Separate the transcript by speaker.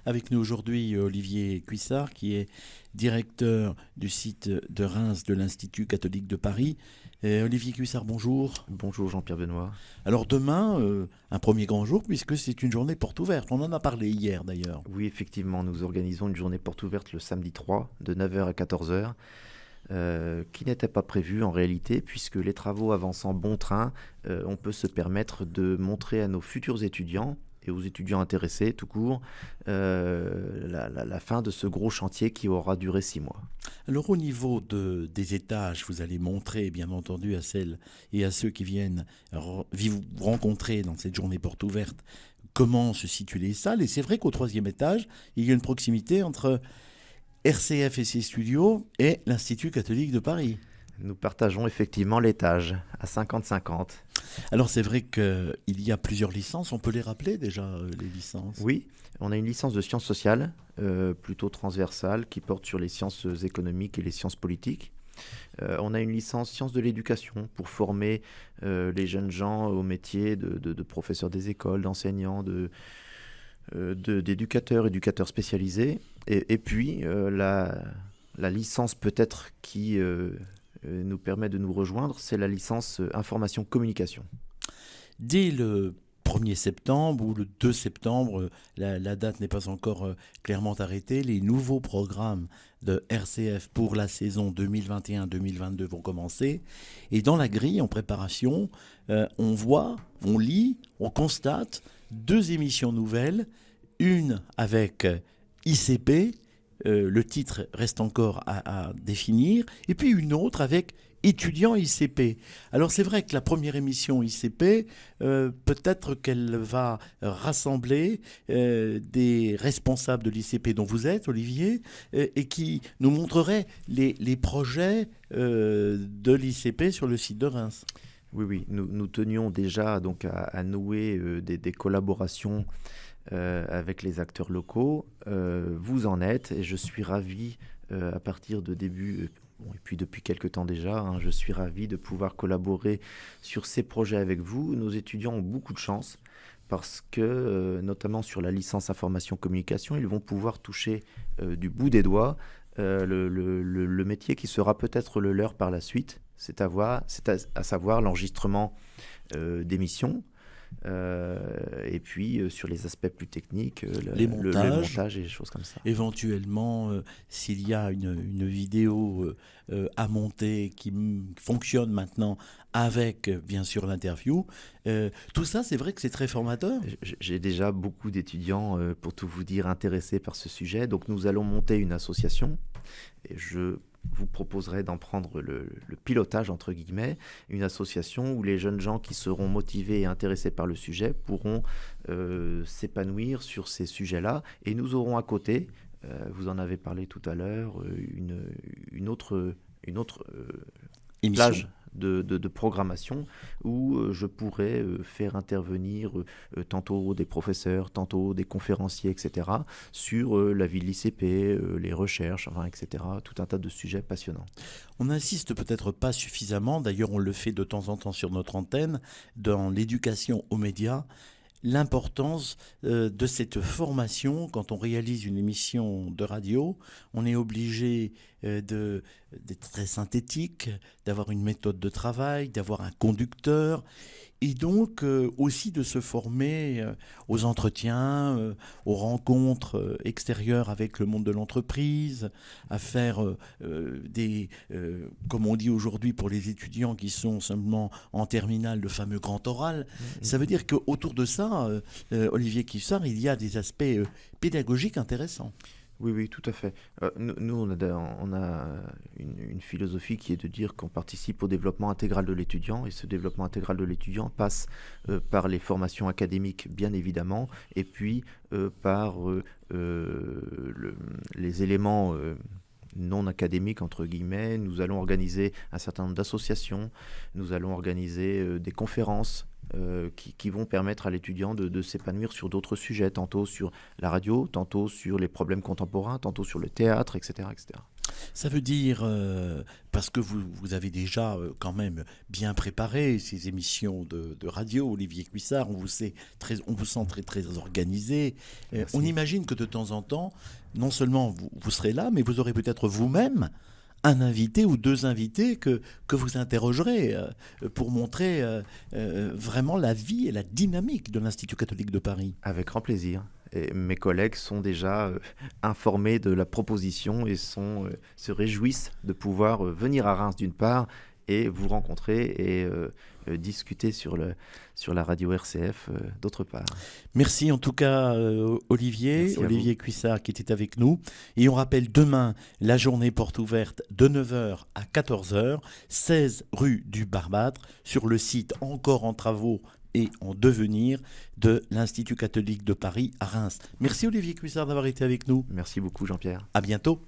Speaker 1: Avec nous aujourd'hui Olivier Cuissard, qui est directeur du site de Reims de l'Institut catholique de Paris. Olivier Cuissard, bonjour.
Speaker 2: Bonjour Jean-Pierre Benoît.
Speaker 1: Alors demain, un premier grand jour, puisque c'est une journée porte ouverte. On en a parlé hier d'ailleurs.
Speaker 2: Oui, effectivement, nous organisons une journée porte ouverte le samedi 3, de 9 heures à 14 heures. Qui n'était pas prévu en réalité, puisque les travaux avancent en bon train, on peut se permettre de montrer à nos futurs étudiants et aux étudiants intéressés tout court la fin de ce gros chantier qui aura duré 6 mois.
Speaker 1: Alors au niveau des étages, vous allez montrer bien entendu à celles et à ceux qui viennent vous rencontrer dans cette journée porte ouverte comment se situent les salles. Et c'est vrai qu'au troisième étage, il y a une proximité entre RCF et ses studios et l'Institut catholique de Paris.
Speaker 2: Nous partageons effectivement l'étage à 50-50.
Speaker 1: Alors c'est vrai qu'il y a plusieurs licences, on peut les rappeler déjà, les licences?
Speaker 2: Oui, on a une licence de sciences sociales, plutôt transversale, qui porte sur les sciences économiques et les sciences politiques. On a une licence sciences de l'éducation pour former les jeunes gens au métier de professeurs des écoles, d'enseignants, d'éducateurs, éducateurs spécialisés. Et puis la licence peut-être qui nous permet de nous rejoindre, c'est la licence information-communication.
Speaker 1: Dès le 1er septembre ou le 2 septembre, la date n'est pas encore clairement arrêtée, les nouveaux programmes de RCF pour la saison 2021-2022 vont commencer. Et dans la grille en préparation, on voit, on lit, on constate 2 émissions nouvelles, une avec ICP, le titre reste encore à définir, et puis une autre avec étudiants ICP. Alors c'est vrai que la première émission ICP, peut-être qu'elle va rassembler des responsables de l'ICP dont vous êtes, Olivier, et qui nous montrerait les projets de l'ICP sur le site de Reims.
Speaker 2: Oui, nous tenions déjà donc à nouer des collaborations avec les acteurs locaux. Vous en êtes et je suis ravi à partir de début, et puis depuis quelques temps déjà, je suis ravi de pouvoir collaborer sur ces projets avec vous. Nos étudiants ont beaucoup de chance parce que, notamment sur la licence information-communication, ils vont pouvoir toucher du bout des doigts le métier qui sera peut-être le leur par la suite, c'est à savoir l'enregistrement d'émissions, et puis sur les aspects plus techniques,
Speaker 1: les
Speaker 2: le montage et des choses comme ça.
Speaker 1: Éventuellement, s'il y a une vidéo à monter qui fonctionne maintenant avec, bien sûr, l'interview, tout ça, c'est vrai que c'est très formateur.
Speaker 2: J'ai déjà beaucoup d'étudiants, pour tout vous dire, intéressés par ce sujet. Donc nous allons monter une association et je vous proposerai d'en prendre le pilotage, entre guillemets, une association où les jeunes gens qui seront motivés et intéressés par le sujet pourront s'épanouir sur ces sujets-là. Et nous aurons à côté, vous en avez parlé tout à l'heure, une autre plage de programmation où je pourrais faire intervenir tantôt des professeurs, tantôt des conférenciers, etc., sur la vie de l'ICP, les recherches, etc., tout un tas de sujets passionnants.
Speaker 1: On n'insiste peut-être pas suffisamment, d'ailleurs on le fait de temps en temps sur notre antenne, dans l'éducation aux médias, l'importance de cette formation. Quand on réalise une émission de radio, on est obligé d'être très synthétique, d'avoir une méthode de travail, d'avoir un conducteur, et donc aussi de se former aux entretiens, aux rencontres extérieures avec le monde de l'entreprise, à faire comme on dit aujourd'hui pour les étudiants qui sont simplement en terminale, le fameux grand oral. Ça veut dire qu'autour de ça, Olivier Cuissard, il y a des aspects pédagogiques intéressants.
Speaker 2: Oui, tout à fait. Nous, on a une philosophie qui est de dire qu'on participe au développement intégral de l'étudiant, et ce développement intégral de l'étudiant passe par les formations académiques, bien évidemment, et puis par les éléments non académiques, entre guillemets. Nous allons organiser un certain nombre d'associations, nous allons organiser des conférences qui vont permettre à l'étudiant de s'épanouir sur d'autres sujets, tantôt sur la radio, tantôt sur les problèmes contemporains, tantôt sur le théâtre, etc. etc.
Speaker 1: Ça veut dire, parce que vous avez déjà quand même bien préparé ces émissions de radio, Olivier Cuissard, on vous sent très, très organisé. On
Speaker 2: Merci.
Speaker 1: imagine que de temps en temps, non seulement vous serez là, mais vous aurez peut-être vous-même un invité ou deux invités que vous interrogerez pour montrer vraiment la vie et la dynamique de l'Institut catholique de Paris.
Speaker 2: Avec grand plaisir. Et mes collègues sont déjà informés de la proposition et se réjouissent de pouvoir venir à Reims d'une part et vous rencontrer et discuter sur la radio RCF d'autre part.
Speaker 1: Merci en tout cas
Speaker 2: Merci à vous.
Speaker 1: Olivier Cuissard qui était avec nous. Et on rappelle demain la journée porte ouverte de 9 heures à 14 heures, 16 rue du Barbâtre, sur le site encore en travaux et en devenir de l'Institut catholique de Paris à Reims. Merci Olivier Cuissard d'avoir été avec nous.
Speaker 2: Merci beaucoup Jean-Pierre.
Speaker 1: À bientôt.